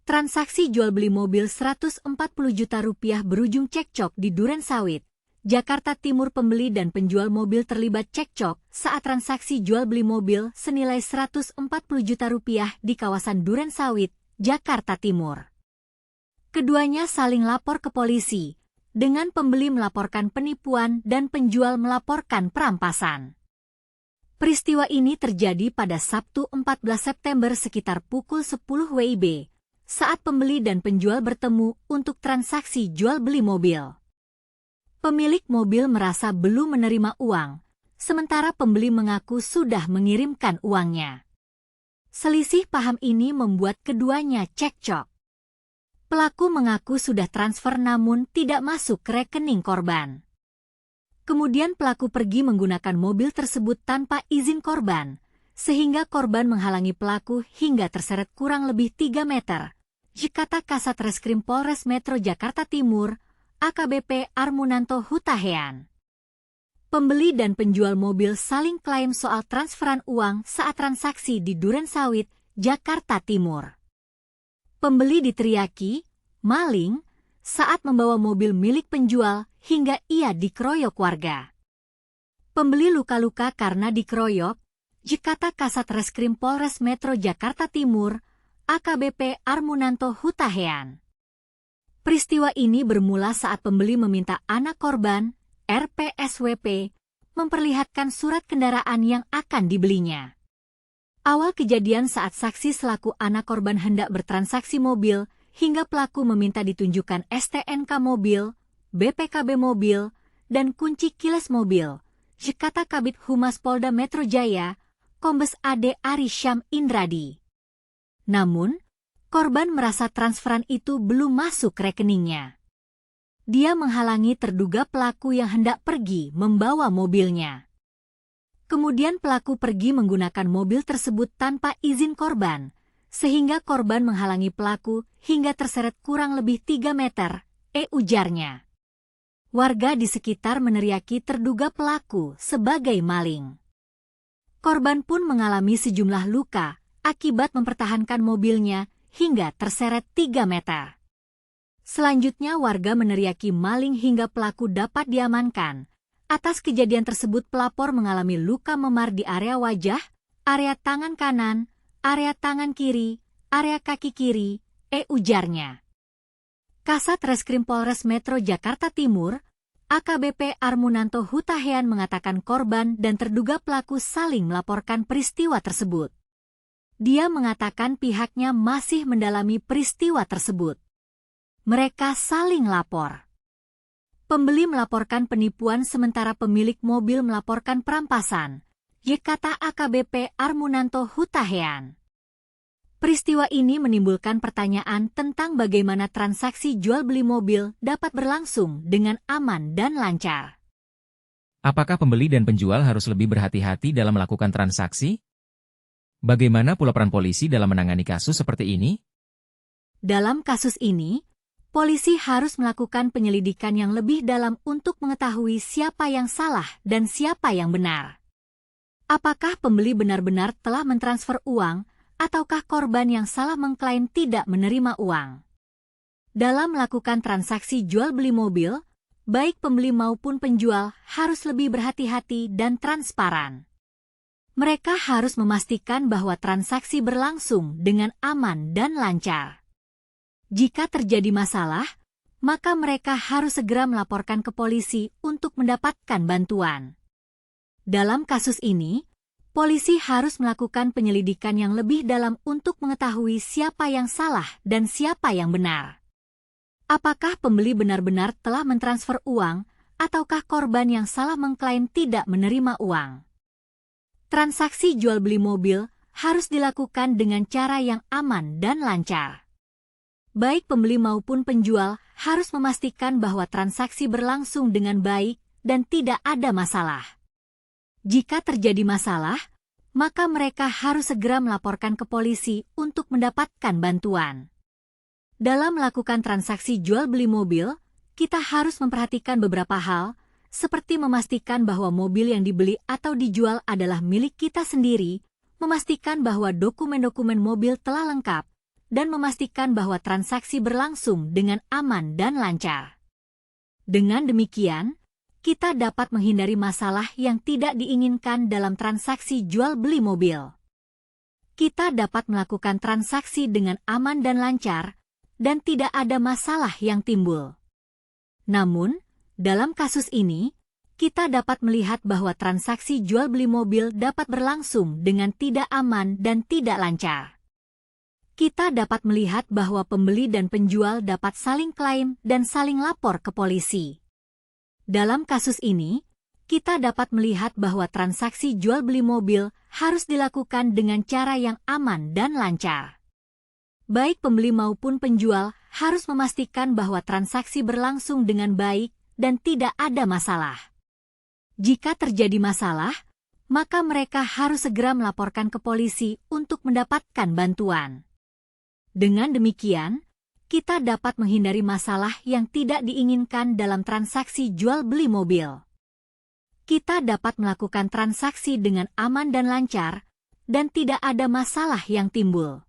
Transaksi jual-beli mobil Rp140 juta berujung cekcok di Durensawit, Jakarta Timur. Pembeli dan penjual mobil terlibat cekcok saat transaksi jual-beli mobil senilai Rp140 juta di kawasan Durensawit, Jakarta Timur. Keduanya saling lapor ke polisi, dengan pembeli melaporkan penipuan dan penjual melaporkan perampasan. Peristiwa ini terjadi pada Sabtu 14 September sekitar pukul 10 WIB, saat pembeli dan penjual bertemu untuk transaksi jual-beli mobil. Pemilik mobil merasa belum menerima uang, sementara pembeli mengaku sudah mengirimkan uangnya. Selisih paham ini membuat keduanya cekcok. Pelaku mengaku sudah transfer namun tidak masuk ke rekening korban. Kemudian pelaku pergi menggunakan mobil tersebut tanpa izin korban, sehingga korban menghalangi pelaku hingga terseret kurang lebih 3 meter. Kata Kasat Reskrim Polres Metro Jakarta Timur, AKBP Armunanto Hutahean. Pembeli dan penjual mobil saling klaim soal transferan uang saat transaksi di Durensawit, Jakarta Timur. Pembeli diteriaki, maling, saat membawa mobil milik penjual hingga ia dikeroyok warga. Pembeli luka-luka karena dikeroyok, kata Kasat Reskrim Polres Metro Jakarta Timur, AKBP Armunanto Hutahean. Peristiwa ini bermula saat pembeli meminta anak korban, RPSWP, memperlihatkan surat kendaraan yang akan dibelinya. Awal kejadian saat saksi selaku anak korban hendak bertransaksi mobil, hingga pelaku meminta ditunjukkan STNK mobil, BPKB mobil, dan kunci kiles mobil, kata Kabid Humas Polda Metro Jaya, Kombes AD Ari Syam Indradi. Namun, korban merasa transferan itu belum masuk rekeningnya. Dia menghalangi terduga pelaku yang hendak pergi membawa mobilnya. Kemudian pelaku pergi menggunakan mobil tersebut tanpa izin korban, sehingga korban menghalangi pelaku hingga terseret kurang lebih 3 meter, ujarnya. Warga di sekitar meneriaki terduga pelaku sebagai maling. Korban pun mengalami sejumlah luka akibat mempertahankan mobilnya hingga terseret 3 meter. Selanjutnya warga meneriaki maling hingga pelaku dapat diamankan. Atas kejadian tersebut pelapor mengalami luka memar di area wajah, area tangan kanan, area tangan kiri, area kaki kiri, ujarnya. Kasat Reskrim Polres Metro Jakarta Timur, AKBP Armunanto Hutahean mengatakan korban dan terduga pelaku saling melaporkan peristiwa tersebut. Dia mengatakan pihaknya masih mendalami peristiwa tersebut. Mereka saling lapor. Pembeli melaporkan penipuan sementara pemilik mobil melaporkan perampasan, kata AKBP Armunanto Hutahean. Peristiwa ini menimbulkan pertanyaan tentang bagaimana transaksi jual-beli mobil dapat berlangsung dengan aman dan lancar. Apakah pembeli dan penjual harus lebih berhati-hati dalam melakukan transaksi? Bagaimana pula peran polisi dalam menangani kasus seperti ini? Dalam kasus ini, polisi harus melakukan penyelidikan yang lebih dalam untuk mengetahui siapa yang salah dan siapa yang benar. Apakah pembeli benar-benar telah mentransfer uang, ataukah korban yang salah mengklaim tidak menerima uang? Dalam melakukan transaksi jual-beli mobil, baik pembeli maupun penjual harus lebih berhati-hati dan transparan. Mereka harus memastikan bahwa transaksi berlangsung dengan aman dan lancar. Jika terjadi masalah, maka mereka harus segera melaporkan ke polisi untuk mendapatkan bantuan. Dalam kasus ini, polisi harus melakukan penyelidikan yang lebih dalam untuk mengetahui siapa yang salah dan siapa yang benar. Apakah pembeli benar-benar telah mentransfer uang, ataukah korban yang salah mengklaim tidak menerima uang? Transaksi jual-beli mobil harus dilakukan dengan cara yang aman dan lancar. Baik pembeli maupun penjual harus memastikan bahwa transaksi berlangsung dengan baik dan tidak ada masalah. Jika terjadi masalah, maka mereka harus segera melaporkan ke polisi untuk mendapatkan bantuan. Dalam melakukan transaksi jual-beli mobil, kita harus memperhatikan beberapa hal, seperti memastikan bahwa mobil yang dibeli atau dijual adalah milik kita sendiri, memastikan bahwa dokumen-dokumen mobil telah lengkap, dan memastikan bahwa transaksi berlangsung dengan aman dan lancar. Dengan demikian, kita dapat menghindari masalah yang tidak diinginkan dalam transaksi jual-beli mobil. Kita dapat melakukan transaksi dengan aman dan lancar, dan tidak ada masalah yang timbul. Namun, dalam kasus ini, kita dapat melihat bahwa transaksi jual-beli mobil dapat berlangsung dengan tidak aman dan tidak lancar. Kita dapat melihat bahwa pembeli dan penjual dapat saling klaim dan saling lapor ke polisi. Dalam kasus ini, kita dapat melihat bahwa transaksi jual-beli mobil harus dilakukan dengan cara yang aman dan lancar. Baik pembeli maupun penjual harus memastikan bahwa transaksi berlangsung dengan baik dan tidak ada masalah. Jika terjadi masalah, maka mereka harus segera melaporkan ke polisi untuk mendapatkan bantuan. Dengan demikian, kita dapat menghindari masalah yang tidak diinginkan dalam transaksi jual-beli mobil. Kita dapat melakukan transaksi dengan aman dan lancar, dan tidak ada masalah yang timbul.